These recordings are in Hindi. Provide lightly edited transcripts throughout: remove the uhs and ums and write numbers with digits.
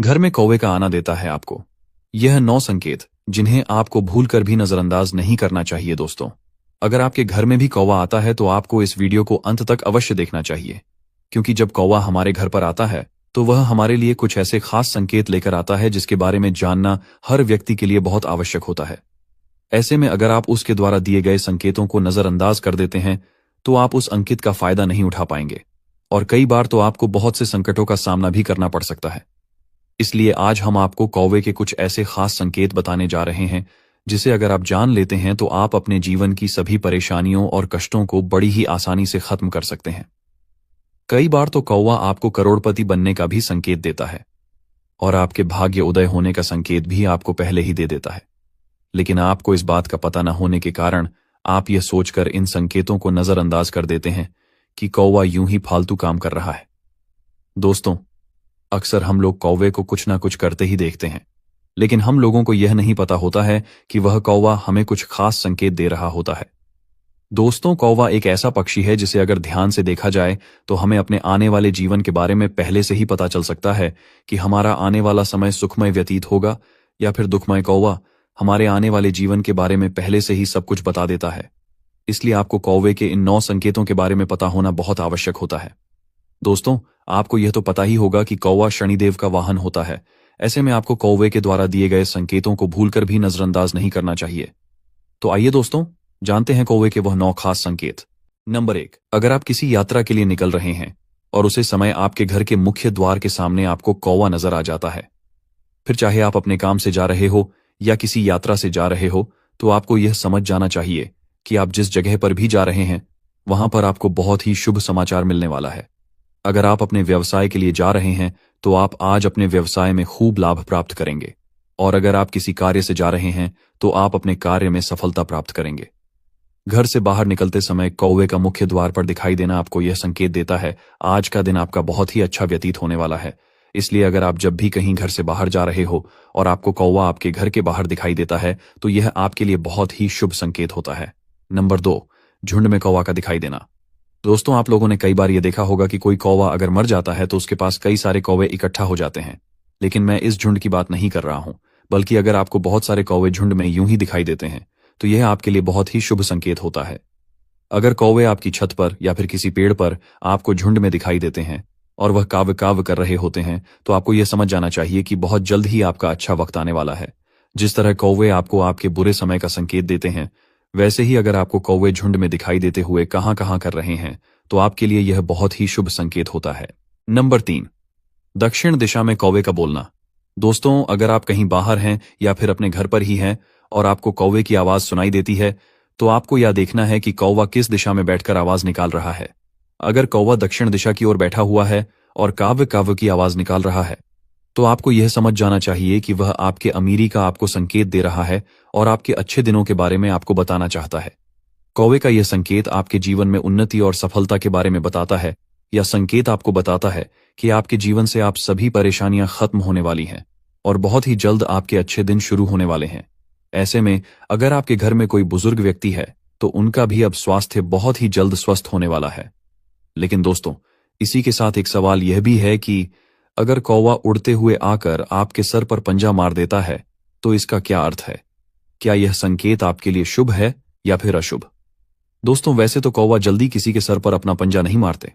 घर में कौवे का आना देता है आपको यह 9 संकेत जिन्हें आपको भूलकर भी नजरअंदाज नहीं करना चाहिए। दोस्तों, अगर आपके घर में भी कौवा आता है तो आपको इस वीडियो को अंत तक अवश्य देखना चाहिए, क्योंकि जब कौवा हमारे घर पर आता है तो वह हमारे लिए कुछ ऐसे खास संकेत लेकर आता है जिसके बारे में जानना हर व्यक्ति के लिए बहुत आवश्यक होता है। ऐसे में अगर आप उसके द्वारा दिए गए संकेतों को नजरअंदाज कर देते हैं तो आप उस अंकित का फायदा नहीं उठा पाएंगे और कई बार तो आपको बहुत से संकटों का सामना भी करना पड़ सकता है। इसलिए आज हम आपको कौवे के कुछ ऐसे खास संकेत बताने जा रहे हैं जिसे अगर आप जान लेते हैं तो आप अपने जीवन की सभी परेशानियों और कष्टों को बड़ी ही आसानी से खत्म कर सकते हैं। कई बार तो कौवा आपको करोड़पति बनने का भी संकेत देता है और आपके भाग्य उदय होने का संकेत भी आपको पहले ही दे देता है, लेकिन आपको इस बात का पता न होने के कारण आप यह सोचकर इन संकेतों को नजरअंदाज कर देते हैं कि कौवा यूं ही फालतू काम कर रहा है। दोस्तों, अक्सर हम लोग कौवे को कुछ ना कुछ करते ही देखते हैं, लेकिन हम लोगों को यह नहीं पता होता है कि वह कौवा हमें कुछ खास संकेत दे रहा होता है। दोस्तों, कौवा एक ऐसा पक्षी है जिसे अगर ध्यान से देखा जाए तो हमें अपने आने वाले जीवन के बारे में पहले से ही पता चल सकता है कि हमारा आने वाला समय सुखमय व्यतीत होगा या फिर दुखमय। कौवा हमारे आने वाले जीवन के बारे में पहले से ही सब कुछ बता देता है, इसलिए आपको कौवे के इन 9 संकेतों के बारे में पता होना बहुत आवश्यक होता है। दोस्तों, आपको यह तो पता ही होगा कि कौवा शनिदेव का वाहन होता है। ऐसे में आपको कौवे के द्वारा दिए गए संकेतों को भूलकर भी नजरअंदाज नहीं करना चाहिए। तो आइए दोस्तों, जानते हैं कौवे के वह 9 खास संकेत। नंबर 1, अगर आप किसी यात्रा के लिए निकल रहे हैं और उसी समय आपके घर के मुख्य द्वार के सामने आपको कौवा नजर आ जाता है, फिर चाहे आप अपने काम से जा रहे हो या किसी यात्रा से जा रहे हो, तो आपको यह समझ जाना चाहिए कि आप जिस जगह पर भी जा रहे हैं वहां पर आपको बहुत ही शुभ समाचार मिलने वाला है। अगर आप अपने व्यवसाय के लिए जा रहे हैं तो आप आज अपने व्यवसाय में खूब लाभ प्राप्त करेंगे, और अगर आप किसी कार्य से जा रहे हैं तो आप अपने कार्य में सफलता प्राप्त करेंगे। घर से बाहर निकलते समय कौवे का मुख्य द्वार पर दिखाई देना आपको यह संकेत देता है आज का दिन आपका बहुत ही अच्छा व्यतीत होने वाला है। इसलिए अगर आप जब भी कहीं घर से बाहर जा रहे हो और आपको कौवा आपके घर के बाहर दिखाई देता है तो यह आपके लिए बहुत ही शुभ संकेत होता है। नंबर 2, झुंड में कौवा का दिखाई देना। दोस्तों, आप लोगों ने कई बार यह देखा होगा कि कोई कौवा अगर मर जाता है तो उसके पास कई सारे कौवे इकट्ठा हो जाते हैं, लेकिन मैं इस झुंड की बात नहीं कर रहा हूं, बल्कि अगर आपको बहुत सारे कौवे झुंड में यूं ही दिखाई देते हैं तो यह आपके लिए बहुत ही शुभ संकेत होता है। अगर कौवे आपकी छत पर या फिर किसी पेड़ पर आपको झुंड में दिखाई देते हैं और वह काव काव कर रहे होते हैं तो आपको यह समझ जाना चाहिए कि बहुत जल्द ही आपका अच्छा वक्त आने वाला है। जिस तरह कौवे आपको आपके बुरे समय का संकेत देते हैं, वैसे ही अगर आपको कौवे झुंड में दिखाई देते हुए कहां कहां कर रहे हैं तो आपके लिए यह बहुत ही शुभ संकेत होता है। नंबर 3, दक्षिण दिशा में कौवे का बोलना। दोस्तों, अगर आप कहीं बाहर हैं या फिर अपने घर पर ही हैं और आपको कौवे की आवाज सुनाई देती है तो आपको यह देखना है कि कौवा किस दिशा में बैठकर आवाज निकाल रहा है। अगर कौवा दक्षिण दिशा की ओर बैठा हुआ है और काव्य काव्य की आवाज निकाल रहा है तो आपको यह समझ जाना चाहिए कि वह आपके अमीरी का आपको संकेत दे रहा है और आपके अच्छे दिनों के बारे में आपको बताना चाहता है। कौवे का यह संकेत आपके जीवन में उन्नति और सफलता के बारे में बताता है, या संकेत आपको बताता है कि आपके जीवन से आप सभी परेशानियां खत्म होने वाली हैं और बहुत ही जल्द आपके अच्छे दिन शुरू होने वाले हैं। ऐसे में अगर आपके घर में कोई बुजुर्ग व्यक्ति है तो उनका भी अब स्वास्थ्य बहुत ही जल्द स्वस्थ होने वाला है। लेकिन दोस्तों, इसी के साथ एक सवाल यह भी है कि अगर कौवा उड़ते हुए आकर आपके सर पर पंजा मार देता है तो इसका क्या अर्थ है? क्या यह संकेत आपके लिए शुभ है या फिर अशुभ? दोस्तों, वैसे तो कौवा जल्दी किसी के सर पर अपना पंजा नहीं मारते,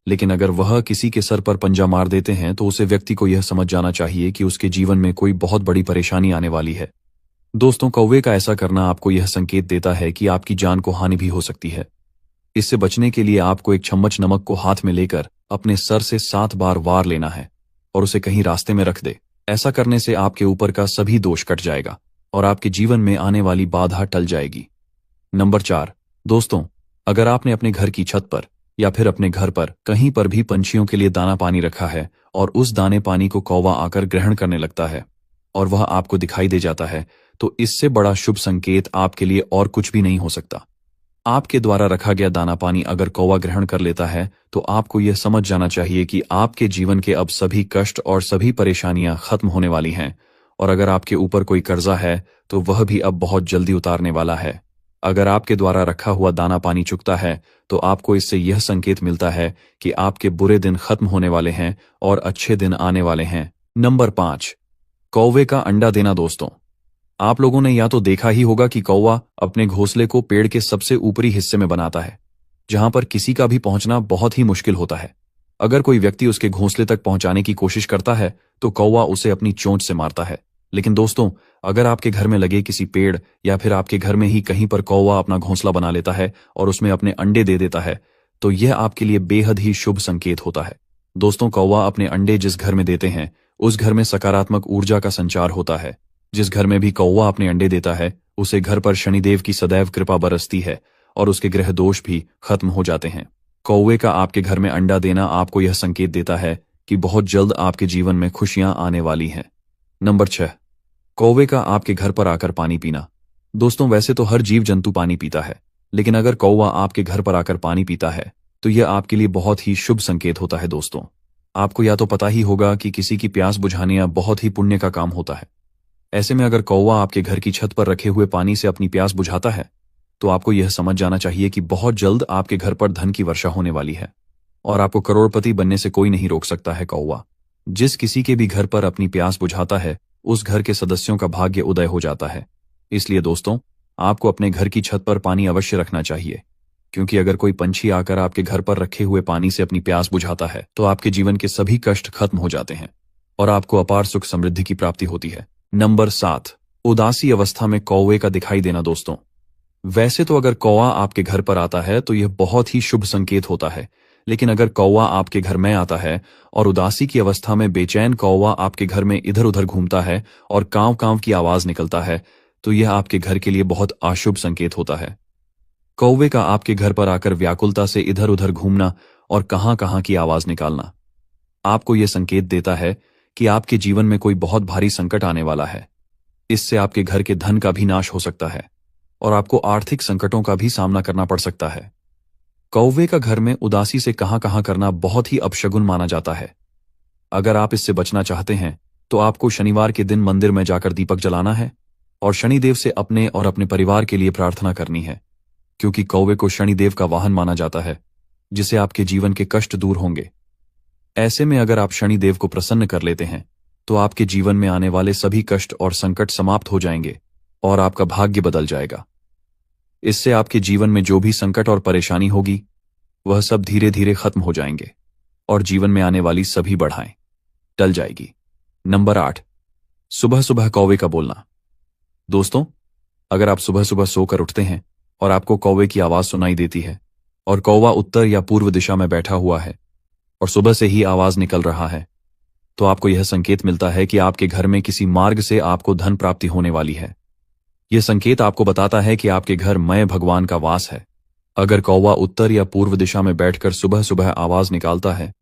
लेकिन अगर वह किसी के सर पर पंजा मार देते हैं तो उसे व्यक्ति को यह समझ जाना चाहिए कि उसके जीवन में कोई बहुत बड़ी परेशानी आने वाली है। दोस्तों, कौवे का ऐसा करना आपको यह संकेत देता है कि आपकी जान को हानि भी हो सकती है। इससे बचने के लिए आपको एक चम्मच नमक को हाथ में लेकर अपने सर से 7 बार वार लेना है और उसे कहीं रास्ते में रख दे। ऐसा करने से आपके ऊपर का सभी दोष कट जाएगा और आपके जीवन में आने वाली बाधा टल जाएगी। नंबर 4, दोस्तों, अगर आपने अपने घर की छत पर या फिर अपने घर पर कहीं पर भी पंछियों के लिए दाना पानी रखा है और उस दाने पानी को कौवा आकर ग्रहण करने लगता है और वह आपको दिखाई दे जाता है तो इससे बड़ा शुभ संकेत आपके लिए और कुछ भी नहीं हो सकता। आपके द्वारा रखा गया दाना पानी अगर कौवा ग्रहण कर लेता है तो आपको यह समझ जाना चाहिए कि आपके जीवन के अब सभी कष्ट और सभी परेशानियां खत्म होने वाली हैं, और अगर आपके ऊपर कोई कर्जा है तो वह भी अब बहुत जल्दी उतारने वाला है। अगर आपके द्वारा रखा हुआ दाना पानी चुकता है तो आपको इससे यह संकेत मिलता है कि आपके बुरे दिन खत्म होने वाले हैं और अच्छे दिन आने वाले हैं। नंबर 5, कौवे का अंडा देना। दोस्तों, आप लोगों ने या तो देखा ही होगा कि कौवा अपने घोंसले को पेड़ के सबसे ऊपरी हिस्से में बनाता है, जहां पर किसी का भी पहुंचना बहुत ही मुश्किल होता है। अगर कोई व्यक्ति उसके घोंसले तक पहुंचाने की कोशिश करता है तो कौवा उसे अपनी चोंच से मारता है। लेकिन दोस्तों, अगर आपके घर में लगे किसी पेड़ या फिर आपके घर में ही कहीं पर कौवा अपना घोंसला बना लेता है और उसमें अपने अंडे दे देता है, तो यह आपके लिए बेहद ही शुभ संकेत होता है। दोस्तों, कौवा अपने अंडे जिस घर में देते हैं उस घर में सकारात्मक ऊर्जा का संचार होता है। जिस घर में भी कौवा अपने अंडे देता है उसे घर पर शनिदेव की सदैव कृपा बरसती है और उसके ग्रह दोष भी खत्म हो जाते हैं। कौवे का आपके घर में अंडा देना आपको यह संकेत देता है कि बहुत जल्द आपके जीवन में खुशियां आने वाली हैं। नंबर 6, कौवे का आपके घर पर आकर पानी पीना। दोस्तों, वैसे तो हर जीव जंतु पानी पीता है, लेकिन अगर कौवा आपके घर पर आकर पानी पीता है तो यह आपके लिए बहुत ही शुभ संकेत होता है। दोस्तों, आपको या तो पता ही होगा कि किसी की प्यास बुझाना बहुत ही पुण्य का काम होता है। ऐसे में अगर कौवा आपके घर की छत पर रखे हुए पानी से अपनी प्यास बुझाता है तो आपको यह समझ जाना चाहिए कि बहुत जल्द आपके घर पर धन की वर्षा होने वाली है और आपको करोड़पति बनने से कोई नहीं रोक सकता है। कौवा जिस किसी के भी घर पर अपनी प्यास बुझाता है उस घर के सदस्यों का भाग्य उदय हो जाता है। इसलिए दोस्तों, आपको अपने घर की छत पर पानी अवश्य रखना चाहिए, क्योंकि अगर कोई पंछी आकर आपके घर पर रखे हुए पानी से अपनी प्यास बुझाता है तो आपके जीवन के सभी कष्ट खत्म हो जाते हैं और आपको अपार सुख समृद्धि की प्राप्ति होती है। नंबर 7, उदासी अवस्था में कौवे का दिखाई देना। दोस्तों, वैसे तो अगर कौवा आपके घर पर आता है तो यह बहुत ही शुभ संकेत होता है, लेकिन अगर कौवा आपके घर में आता है और उदासी की अवस्था में बेचैन कौवा आपके घर में इधर उधर घूमता है और कांव कांव की आवाज निकलता है तो यह आपके घर के लिए बहुत अशुभ संकेत होता है। कौवे का आपके घर पर आकर व्याकुलता से इधर उधर घूमना और कहां कहां की आवाज निकालना आपको यह संकेत देता है कि आपके जीवन में कोई बहुत भारी संकट आने वाला है। इससे आपके घर के धन का भी नाश हो सकता है और आपको आर्थिक संकटों का भी सामना करना पड़ सकता है। कौवे का घर में उदासी से कहां कहां करना बहुत ही अपशगुन माना जाता है। अगर आप इससे बचना चाहते हैं तो आपको शनिवार के दिन मंदिर में जाकर दीपक जलाना है और शनिदेव से अपने और अपने परिवार के लिए प्रार्थना करनी है, क्योंकि कौवे को शनिदेव का वाहन माना जाता है, जिससे आपके जीवन के कष्ट दूर होंगे। ऐसे में अगर आप शनिदेव को प्रसन्न कर लेते हैं तो आपके जीवन में आने वाले सभी कष्ट और संकट समाप्त हो जाएंगे और आपका भाग्य बदल जाएगा। इससे आपके जीवन में जो भी संकट और परेशानी होगी वह सब धीरे धीरे खत्म हो जाएंगे और जीवन में आने वाली सभी बढ़ाएं टल जाएगी। नंबर 8, सुबह सुबह कौवे का बोलना। दोस्तों, अगर आप सुबह सुबह सोकर उठते हैं और आपको कौवे की आवाज सुनाई देती है और कौवा उत्तर या पूर्व दिशा में बैठा हुआ है और सुबह से ही आवाज निकल रहा है, तो आपको यह संकेत मिलता है कि आपके घर में किसी मार्ग से आपको धन प्राप्ति होने वाली है। यह संकेत आपको बताता है कि आपके घर में भगवान का वास है। अगर कौवा उत्तर या पूर्व दिशा में बैठकर सुबह सुबह आवाज निकालता है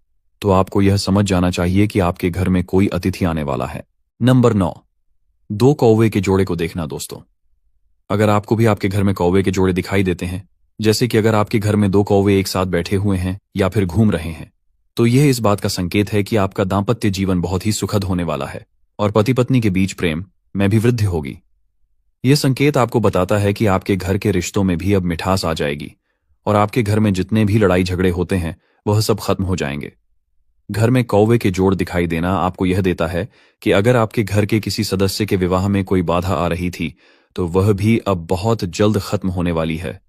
तो आपको यह समझ जाना चाहिए कि आपके घर में कोई अतिथि आने वाला है। नंबर 9, 2 कौवे के जोड़े को देखना। दोस्तों, अगर आपको भी आपके घर में कौवे के जोड़े दिखाई देते हैं, जैसे कि अगर आपके घर में 2 कौवे एक साथ बैठे हुए हैं या फिर घूम रहे हैं, तो यह इस बात का संकेत है कि आपका दांपत्य जीवन बहुत ही सुखद होने वाला है और पति पत्नी के बीच प्रेम में भी वृद्धि होगी। यह संकेत आपको बताता है कि आपके घर के रिश्तों में भी अब मिठास आ जाएगी और आपके घर में जितने भी लड़ाई झगड़े होते हैं वह सब खत्म हो जाएंगे। घर में कौवे के जोड़ दिखाई देना आपको यह देता है कि अगर आपके घर के किसी सदस्य के विवाह में कोई बाधा आ रही थी तो वह भी अब बहुत जल्द खत्म होने वाली है